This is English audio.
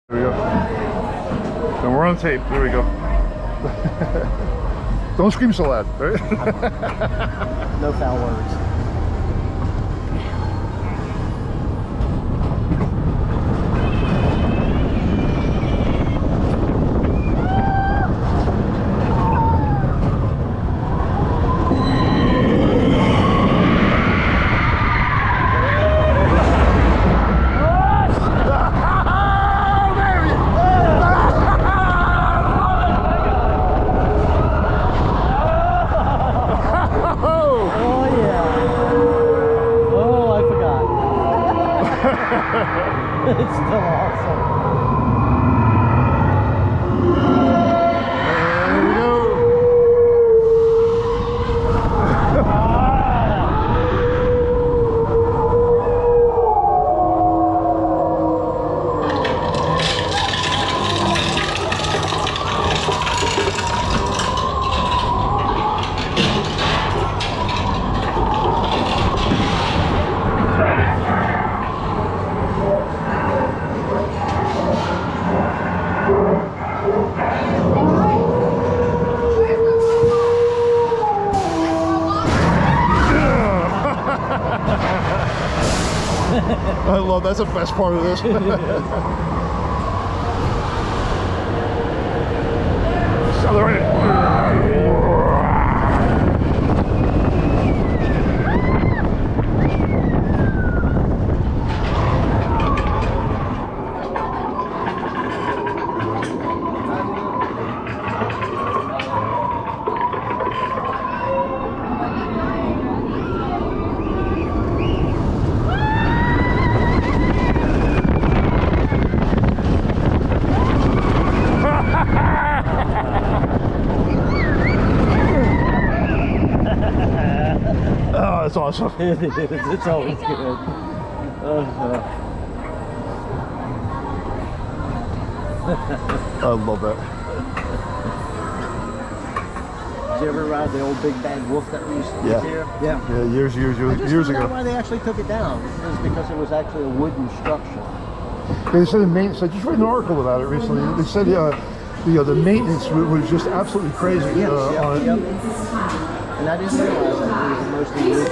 There we go. And we're on tape. There we go. Don't scream so loud, right? No foul words. It's still awesome. There we go. I love that's the best part of this. Oh, that's awesome. It is. It's always good. I love that. Did you ever ride the old big bad wolf that we used to Yeah. here? Yeah, years I just ago. why they actually took it down. It was because it was actually a wooden structure. They said the maintenance. I just read an article about it recently. They said the maintenance was just absolutely crazy on it. And I didn't realize that it was mostly wood.